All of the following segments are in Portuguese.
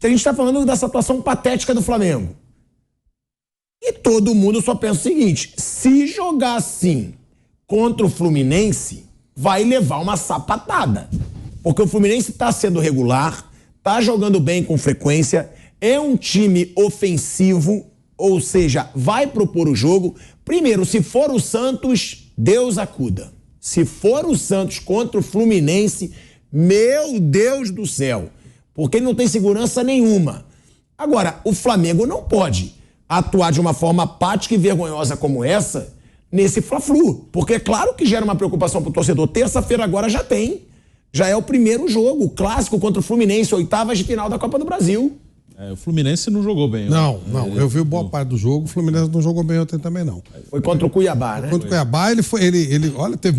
A gente está falando dessa atuação patética do Flamengo. E todo mundo só pensa o seguinte: se jogar assim contra o Fluminense, vai levar uma sapatada. Porque o Fluminense está sendo regular, está jogando bem com frequência, é um time ofensivo, ou seja, vai propor o jogo. Primeiro, se for o Santos, Deus acuda. Se for o Santos contra o Fluminense, meu Deus do céu, porque ele não tem segurança nenhuma. Agora, o Flamengo não pode atuar de uma forma apática e vergonhosa como essa nesse Fla-Flu, porque é claro que gera uma preocupação pro torcedor. Terça-feira agora já tem. Já é o primeiro jogo, o clássico contra o Fluminense, oitavas de final da Copa do Brasil. O Fluminense não jogou bem. Não. Eu vi boa parte do jogo, o Fluminense não jogou bem ontem também, não. Foi contra o Cuiabá, né? Contra o Cuiabá, ele olha, teve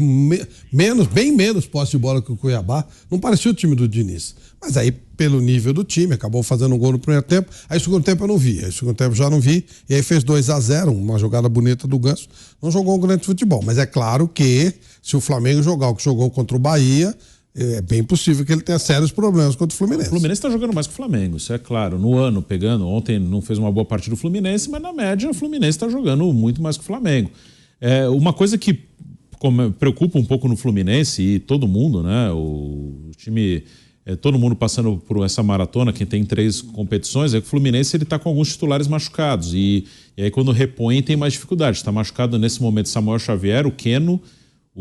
bem menos posse de bola que o Cuiabá. Não parecia o time do Diniz. Mas aí, pelo nível do time, acabou fazendo um gol no primeiro tempo. Aí, no segundo tempo, eu não vi. Aí, no segundo tempo, já não vi. E aí, fez 2-0, uma jogada bonita do Ganso. Não jogou um grande futebol. Mas é claro que, se o Flamengo jogar o que jogou contra o Bahia, é bem possível que ele tenha sérios problemas contra o Fluminense. O Fluminense está jogando mais que o Flamengo, isso é claro. No ano, ontem não fez uma boa partida do Fluminense, mas na média o Fluminense está jogando muito mais que o Flamengo. Uma coisa que preocupa um pouco no Fluminense e todo mundo, né? O time, todo mundo passando por essa maratona, quem tem 3 competições, é que o Fluminense ele está com alguns titulares machucados. E aí quando repõe tem mais dificuldade. Está machucado nesse momento Samuel Xavier, o Keno,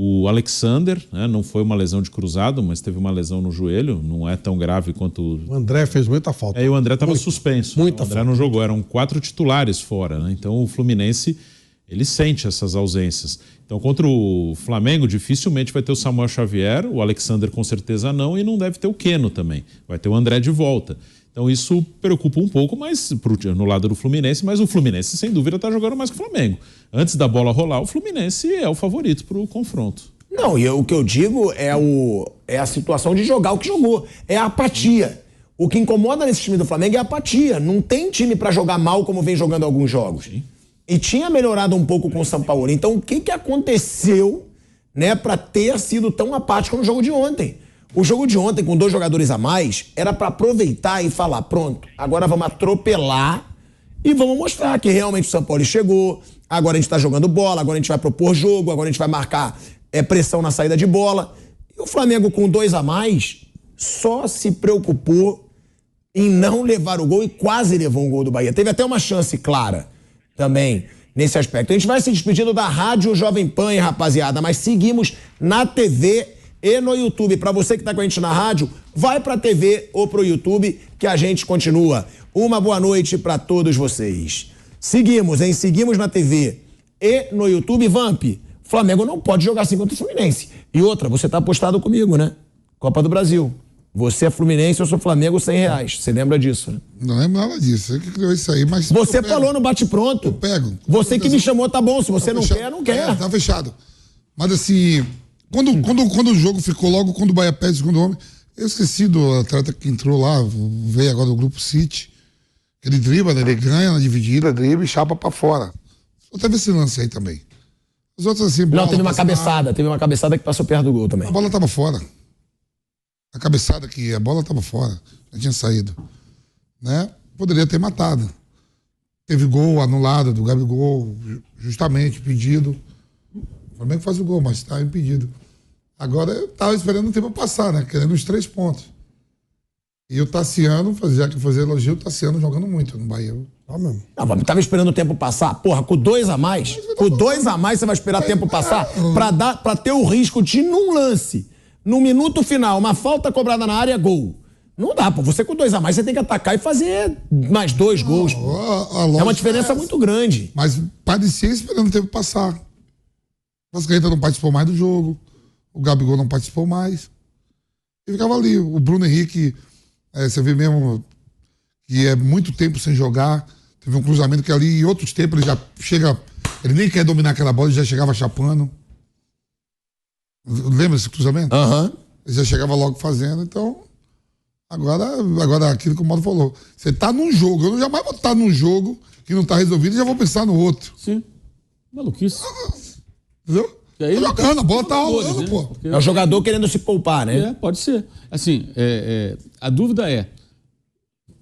o Alexander, né, não foi uma lesão de cruzado, mas teve uma lesão no joelho, não é tão grave quanto... O André fez muita falta. E o André estava suspenso. Muita o André falta. não jogou, eram 4 titulares fora, né? Então o Fluminense, ele sente essas ausências. Então contra o Flamengo, dificilmente vai ter o Samuel Xavier, o Alexander com certeza não, e não deve ter o Keno também. Vai ter o André de volta. Então isso preocupa um pouco mais no lado do Fluminense, mas o Fluminense sem dúvida está jogando mais que o Flamengo. Antes da bola rolar, o Fluminense é o favorito para o confronto. Não, e o que eu digo é a situação de jogar o que jogou. É a apatia. O que incomoda nesse time do Flamengo é a apatia. Não tem time pra jogar mal como vem jogando alguns jogos. Sim. E tinha melhorado um pouco com o São Paulo. Então o que aconteceu, né, pra ter sido tão apático no jogo de ontem? O jogo de ontem, com 2 jogadores a mais, era pra aproveitar e falar: pronto, agora vamos atropelar e vamos mostrar que realmente o São Paulo chegou, agora a gente tá jogando bola, agora a gente vai propor jogo, agora a gente vai marcar pressão na saída de bola. E o Flamengo, com 2 a mais, só se preocupou em não levar o gol e quase levou um gol do Bahia. Teve até uma chance clara também nesse aspecto. A gente vai se despedindo da Rádio Jovem Pan, hein, rapaziada, mas seguimos na TV e no YouTube. Para você que tá com a gente na rádio, vai pra TV ou pro YouTube que a gente continua. Uma boa noite para todos vocês. Seguimos, hein? Seguimos na TV e no YouTube. Vamp, Flamengo não pode jogar assim contra o Fluminense. E outra, você tá apostado comigo, né? Copa do Brasil. Você é Fluminense, eu sou Flamengo, R$100. Você lembra disso, né? Não lembro nada disso. Você que criou isso aí, mas... Você falou no bate-pronto. Eu pego. Você que me chamou, tá bom. Se você não quer, não quer. Tá fechado. Mas assim, quando o jogo ficou logo, quando o Bahia perde o segundo homem, eu esqueci do atleta que entrou lá, veio agora do Grupo City. Ele dribla, né? Ele ganha na dividida, dribla e chapa pra fora. Só teve esse lance aí também. Os outros assim... Não, teve uma cabeçada. Teve uma cabeçada que passou perto do gol também. A bola tava fora. A cabeçada aqui, a bola tava fora. Já tinha saído. Né? Poderia ter matado. Teve gol anulado do Gabigol, justamente, impedido. O Flamengo faz o gol, mas tá impedido. Agora eu tava esperando o tempo passar, né? Querendo os 3 pontos. E o Tassiano, já que fazer elogio, o Tassiano jogando muito no Bahia. Não, tava esperando o tempo passar. Porra, com 2 a mais, você vai esperar o tempo passar pra ter o risco de, num lance, no minuto final, uma falta cobrada na área, gol. Não dá, pô. Você com 2 a mais, você tem que atacar e fazer mais 2 gols. É uma diferença muito grande. Mas parecia esperando o tempo passar. O Vascaíta não participou mais do jogo. O Gabigol não participou mais. E ficava ali. O Bruno Henrique, você vê mesmo que é muito tempo sem jogar. Teve um cruzamento que ali, em outros tempos, ele já chega... Ele nem quer dominar aquela bola, ele já chegava chapando. Lembra desse cruzamento? Aham. Ele já chegava logo fazendo, então... Agora aquilo que o Mauro falou. Você tá num jogo, eu não jamais vou estar num jogo que não tá resolvido e já vou pensar no outro. Sim. Maluquice. Entendeu? E aí, tá jogando, a bola tá rolando, né? pô. É o jogador querendo se poupar, né? Pode ser. Assim, a dúvida é,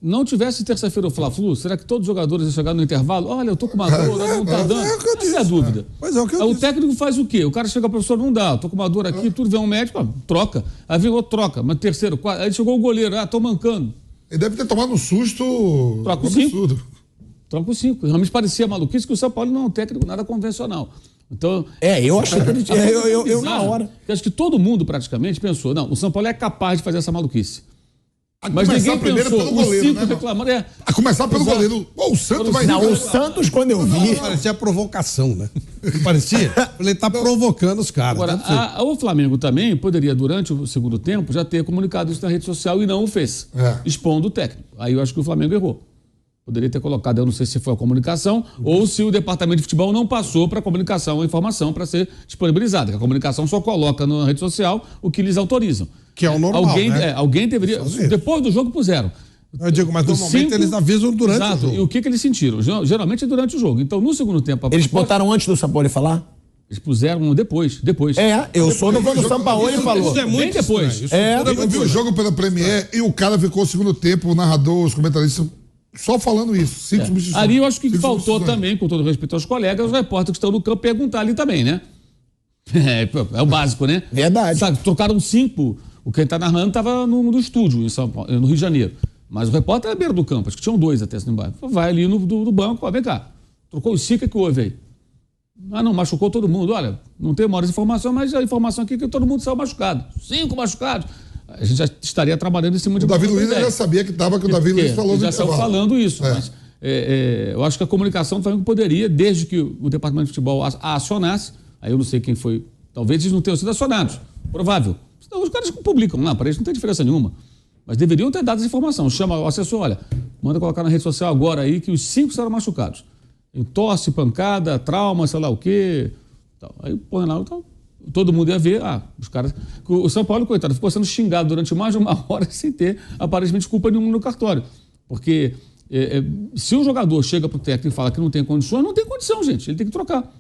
não tivesse terça-feira o Fla-Flu, será que todos os jogadores iam chegar no intervalo? Olha, eu tô com uma dor, não tá dando. Essa é a dúvida. Pois é, o que eu O disse. técnico faz o quê? O cara chega, professor, não dá, tô com uma dor aqui, tudo vem um médico, troca. Aí vem outro, troca, mas terceiro, quarto, aí chegou o goleiro, tô mancando. Ele deve ter tomado um susto Troca o absurdo. Troca os 5. Realmente parecia maluquice que o São Paulo não é um técnico nada convencional. Então, Eu achei que ele tinha. Eu na bizarro, hora. eu acho que todo mundo praticamente pensou, não, o São Paulo é capaz de fazer essa maluquice. Mas começar ninguém primeiro pensou, pelo os goleiro, 5 né, reclamando. A começar pelo Exato. goleiro. Pô, o Santos vai... Não, o Santos, quando eu vi. Parecia provocação, né? Parecia? Ele tá provocando os caras. Agora, o Flamengo também poderia, durante o segundo tempo, já ter comunicado isso na rede social e não o fez, expondo o técnico. Aí eu acho que o Flamengo errou. Poderia ter colocado, eu não sei se foi a comunicação ou se o departamento de futebol não passou para a comunicação a informação para ser disponibilizada. Que a comunicação só coloca na rede social o que eles autorizam. Que é o normal, né? Alguém deveria... Depois do jogo puseram. Eu digo, mas normalmente eles avisam durante o jogo. E o que eles sentiram? Geralmente é durante o jogo. Então, no segundo tempo... Eles botaram antes do Sampaoli falar? Eles puseram depois. Eu soube quando o Sampaoli falou. Isso é muito Bem depois. estranho. Eu vi o jogo pela Premier e o cara ficou o segundo tempo, o narrador, os comentaristas, só falando isso. 5 substituições. Ali eu acho que 5 faltou substituições. também, com todo respeito aos colegas, os repórteres que estão no campo perguntar ali também, né? É o básico, né? Verdade. Sabe, trocaram 5. O que está narrando estava no estúdio, em São Paulo, no Rio de Janeiro. Mas o repórter é à beira do campo, acho que tinham 2 até assim embaixo. Vai ali do banco, ó, vem cá. Trocou os 5, o que houve aí? Ah, não, machucou todo mundo. Olha, não tem maiores informações, mas a informação aqui é que todo mundo saiu machucado. 5 machucados. A gente já estaria trabalhando em cima de O Davi uma Luiz ideia. já sabia que estava, que o Davi Luiz falou no já saiu intervalo. falando isso, mas eu acho que a comunicação do Flamengo poderia, desde que o departamento de futebol a acionasse, aí eu não sei quem foi, talvez eles não tenham sido acionados, provável. Senão os caras publicam lá, para eles não tem diferença nenhuma. Mas deveriam ter dado essa informação. Chama o assessor, olha, manda colocar na rede social agora aí que os 5 serão machucados. Tosse, pancada, trauma, sei lá o quê. Tal. Aí põe lá, tal. Todo mundo ia ver, os caras... O São Paulo, coitado, ficou sendo xingado durante mais de uma hora sem ter, aparentemente, culpa nenhuma no cartório. Porque se o jogador chega pro técnico e fala que não tem condições, não tem condição, gente. Ele tem que trocar.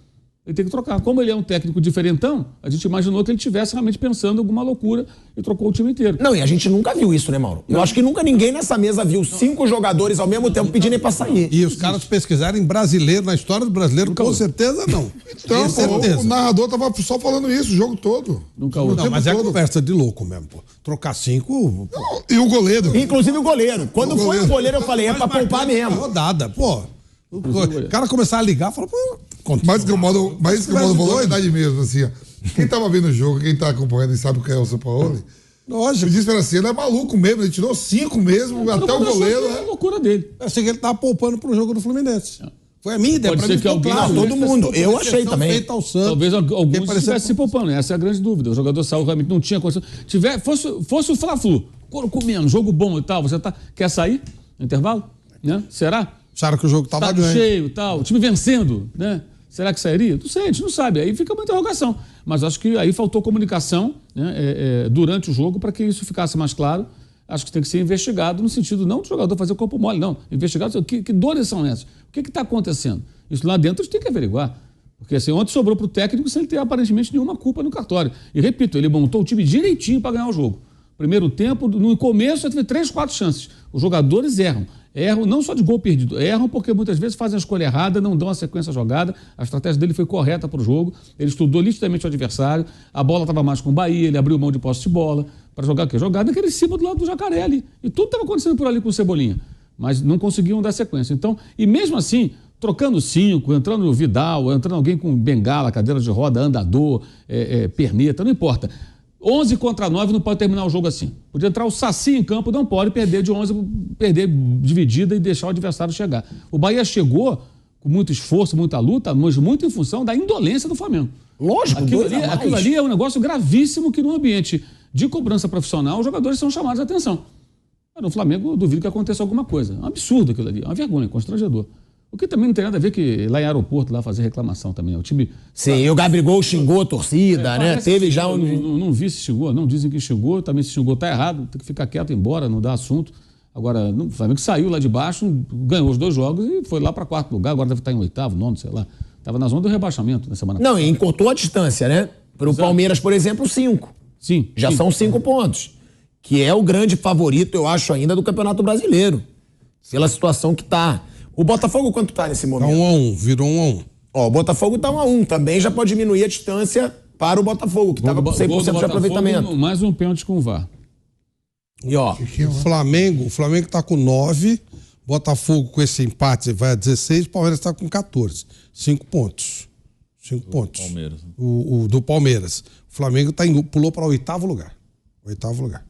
Ele tem que trocar. Como ele é um técnico diferentão, a gente imaginou que ele estivesse realmente pensando em alguma loucura e trocou o time inteiro. Não, e a gente nunca viu isso, né, Mauro? Eu acho que nunca ninguém nessa mesa viu 5 jogadores ao mesmo tempo pedindo pra sair. E os caras pesquisarem brasileiro, na história do brasileiro, com certeza não. Então, Tenho certeza. o narrador tava só falando isso o jogo todo. Nunca O houve. Não, tempo mas é todo. conversa de louco mesmo, pô. Trocar 5... E o goleiro. Inclusive o goleiro. Quando foi o goleiro, eu falei, é pra poupar mesmo. Rodada, pô. O cara começar a ligar, fala, pô... Mas que o modo falou doido. é verdade mesmo, assim, ó. Quem tava vendo o jogo, quem tá acompanhando e sabe o que é o São Paulo, Lógico. disse pra assim, ele é maluco mesmo, ele tirou 5 mesmo, até o goleiro, É a né? loucura dele. Eu achei que ele tava poupando pro jogo do Fluminense. Foi a minha ideia. Pode pra ser mim que ficou alguém- claro. Não, todo mundo. Eu achei Exceção também. feita ao Santos. Talvez alguns parecia- estivessem se poupando, essa é a grande dúvida. O jogador saiu realmente, não tinha condição. Fosse o Fla-Flu, comendo, jogo bom e tal, você quer sair no intervalo? Né? Será? Acharam que o jogo tava Estádio ganho. cheio e tal, o time vencendo, né? Será que sairia? Não sei, a gente não sabe. Aí fica uma interrogação. Mas acho que aí faltou comunicação, né, durante o jogo para que isso ficasse mais claro. Acho que tem que ser investigado no sentido não do jogador fazer o corpo mole, não. Investigado, que dores são essas? O que está acontecendo? Isso lá dentro a gente tem que averiguar. Porque assim, ontem sobrou para o técnico sem ele ter aparentemente nenhuma culpa no cartório. E repito, ele montou o time direitinho para ganhar o jogo. Primeiro tempo, no começo, teve 3, 4 chances. Os jogadores erram. Erram não só de gol perdido, erram porque muitas vezes fazem a escolha errada, não dão a sequência jogada. A estratégia dele foi correta para o jogo. Ele estudou nitidamente o adversário. A bola estava mais com o Bahia, ele abriu mão de posse de bola. Para jogar o quê? Jogar naquele cima do lado do Jacaré ali. E tudo estava acontecendo por ali com o Cebolinha. Mas não conseguiam dar sequência. Então, e mesmo assim, trocando 5, entrando o Vidal, entrando alguém com bengala, cadeira de roda, andador, perneta, não importa. 11 contra 9 não pode terminar o jogo assim. Podia entrar o Saci em campo, não pode perder de 11, perder dividida e deixar o adversário chegar. O Bahia chegou com muito esforço, muita luta, mas muito em função da indolência do Flamengo. Lógico, Aquilo ali é um negócio gravíssimo que no ambiente de cobrança profissional os jogadores são chamados a atenção. Mas no Flamengo eu duvido que aconteça alguma coisa. É um absurdo aquilo ali, é uma vergonha, constrangedor. O que também não tem nada a ver que lá em aeroporto lá fazer reclamação também. O time... Sim, e o Gabigol xingou a torcida, né? Parece Teve que já xingou, um... não vi se xingou, não dizem que xingou, também se xingou tá errado, tem que ficar quieto, ir embora, não dá assunto. Agora, o Flamengo saiu lá de baixo, ganhou os 2 jogos e foi lá para 4º lugar, agora deve estar em 8º, 9º, sei lá. Estava na zona do rebaixamento na semana Não, e encurtou a distância, né? Para o Palmeiras, por exemplo, 5. Sim. Já são 5 pontos. Que é o grande favorito, eu acho, ainda do Campeonato Brasileiro. Pela situação que tá. O Botafogo quanto tá nesse Tá momento? 1-1, virou 1-1. Ó, o Botafogo tá 1-1. Também já pode diminuir a distância para o Botafogo, que tava com 100% de aproveitamento. Mais um pênalti com o VAR. E ó, O Flamengo tá com 9, Botafogo com esse empate vai a 16, o Palmeiras tá com 14. 5 pontos. 5 pontos. Palmeiras. O do Palmeiras. O Flamengo pulou para o 8º lugar. 8º lugar.